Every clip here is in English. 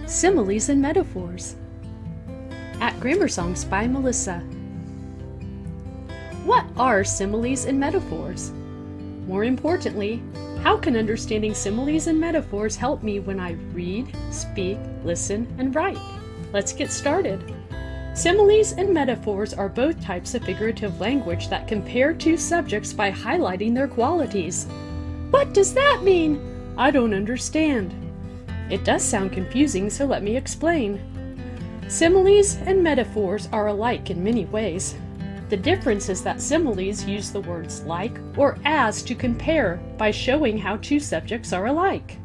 Similes and Metaphors. At Grammar Songs by Melissa. What are similes and metaphors? More importantly, how can understanding similes and metaphors help me when I read, speak, listen, and write? Let's get started. Similes and metaphors are both types of figurative language that compare two subjects by highlighting their qualities. What does that mean? I don't understand. It does sound confusing, so let me explain. Similes and metaphors are alike in many ways. The difference is that similes use the words like or as to compare by showing how two subjects are alike.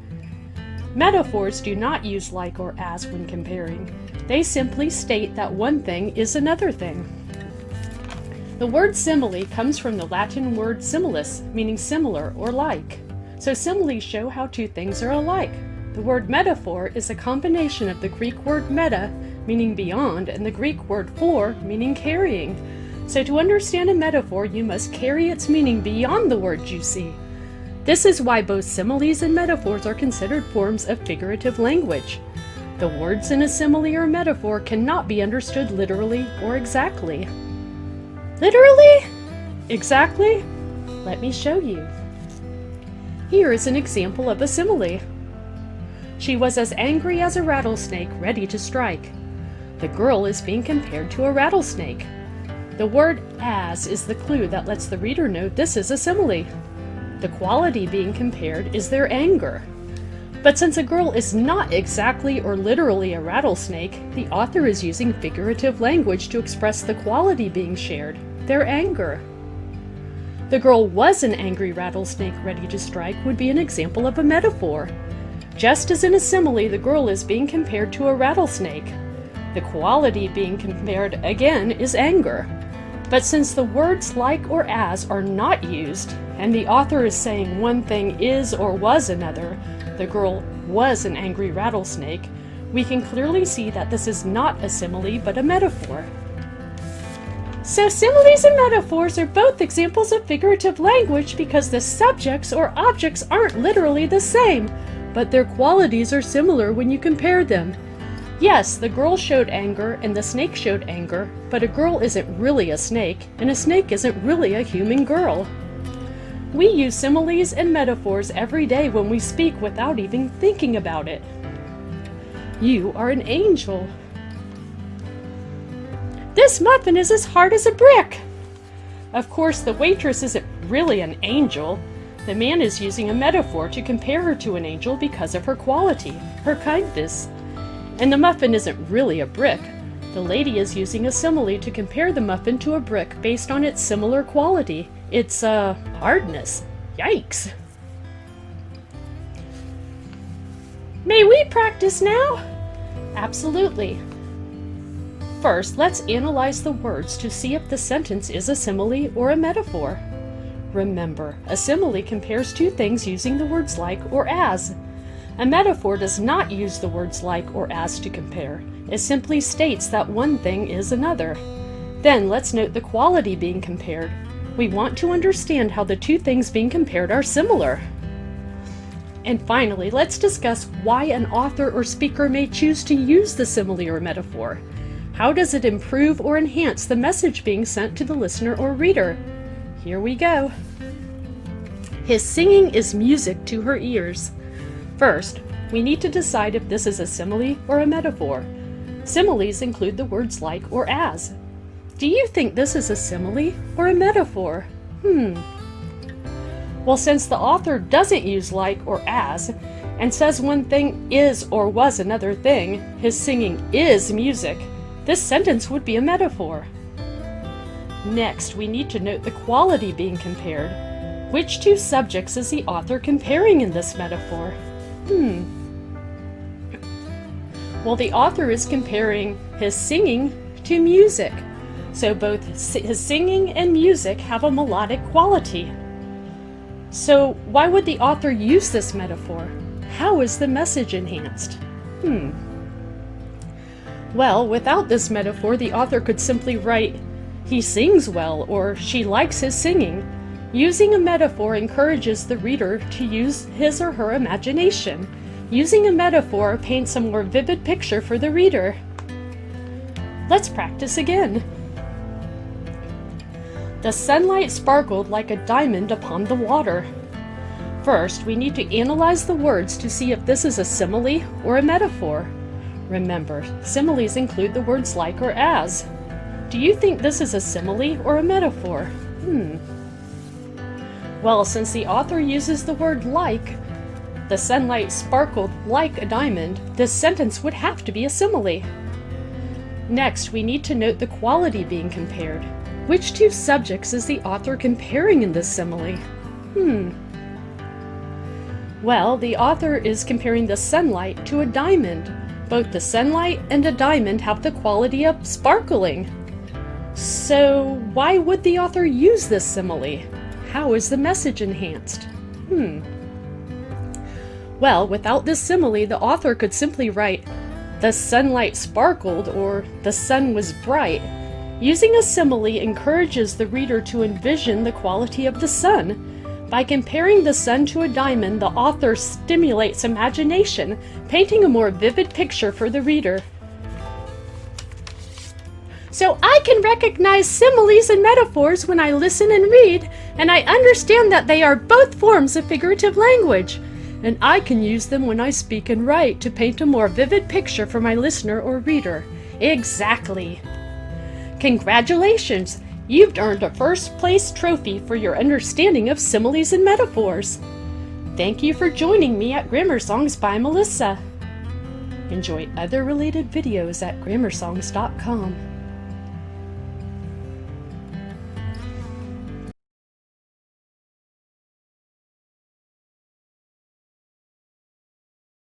Metaphors do not use like or as when comparing. They simply state that one thing is another thing. The word simile comes from the Latin word similis, meaning similar or like. So similes show how two things are alike. The word metaphor is a combination of the Greek word meta, meaning beyond, and the Greek word for, meaning carrying. So to understand a metaphor, you must carry its meaning beyond the words you see. This is why both similes and metaphors are considered forms of figurative language. The words in a simile or metaphor cannot be understood literally or exactly. Literally? Exactly? Let me show you. Here is an example of a simile. She was as angry as a rattlesnake, ready to strike. The girl is being compared to a rattlesnake. The word as is the clue that lets the reader know this is a simile. The quality being compared is their anger. But since a girl is not exactly or literally a rattlesnake, the author is using figurative language to express the quality being shared, their anger. The girl was an angry rattlesnake ready to strike would be an example of a metaphor. Just as in a simile, the girl is being compared to a rattlesnake. The quality being compared again is anger. But since the words like or as are not used, and the author is saying one thing is or was another, the girl was an angry rattlesnake, we can clearly see that this is not a simile but a metaphor. So similes and metaphors are both examples of figurative language because the subjects or objects aren't literally the same, but their qualities are similar when you compare them. Yes, the girl showed anger and the snake showed anger, but a girl isn't really a snake, and a snake isn't really a human girl. We use similes and metaphors every day when we speak without even thinking about it. You are an angel. This muffin is as hard as a brick. Of course, the waitress isn't really an angel. The man is using a metaphor to compare her to an angel because of her quality, her kindness. And the muffin isn't really a brick. The lady is using a simile to compare the muffin to a brick based on its similar quality, its hardness. Yikes! May we practice now? Absolutely. First, let's analyze the words to see if the sentence is a simile or a metaphor. Remember, a simile compares two things using the words like or as. A metaphor does not use the words like or as to compare. It simply states that one thing is another. Then let's note the quality being compared. We want to understand how the two things being compared are similar. And finally, let's discuss why an author or speaker may choose to use the simile or metaphor. How does it improve or enhance the message being sent to the listener or reader? Here we go. His singing is music to her ears. First, we need to decide if this is a simile or a metaphor. Similes include the words like or as. Do you think this is a simile or a metaphor? Well, since the author doesn't use like or as, and says one thing is or was another thing, his singing is music, this sentence would be a metaphor. Next, we need to note the quality being compared. Which two subjects is the author comparing in this metaphor? Well, the author is comparing his singing to music. So both his singing and music have a melodic quality. So why would the author use this metaphor? How is the message enhanced? Well, without this metaphor, the author could simply write, "He sings well," or "She likes his singing." Using a metaphor encourages the reader to use his or her imagination. Using a metaphor paints a more vivid picture for the reader. Let's practice again. The sunlight sparkled like a diamond upon the water. First, we need to analyze the words to see if this is a simile or a metaphor. Remember, similes include the words like or as. Do you think this is a simile or a metaphor? Well, since the author uses the word like, the sunlight sparkled like a diamond, this sentence would have to be a simile. Next, we need to note the quality being compared. Which two subjects is the author comparing in this simile? Well, the author is comparing the sunlight to a diamond. Both the sunlight and a diamond have the quality of sparkling. So, why would the author use this simile? How is the message enhanced? Well, without this simile, the author could simply write, "The sunlight sparkled," or "The sun was bright." Using a simile encourages the reader to envision the quality of the sun. By comparing the sun to a diamond, the author stimulates imagination, painting a more vivid picture for the reader. So I can recognize similes and metaphors when I listen and read, and I understand that they are both forms of figurative language. And I can use them when I speak and write to paint a more vivid picture for my listener or reader. Exactly. Congratulations! You've earned a first-place trophy for your understanding of similes and metaphors. Thank you for joining me at Grammar Songs by Melissa. Enjoy other related videos at grammarsongs.com.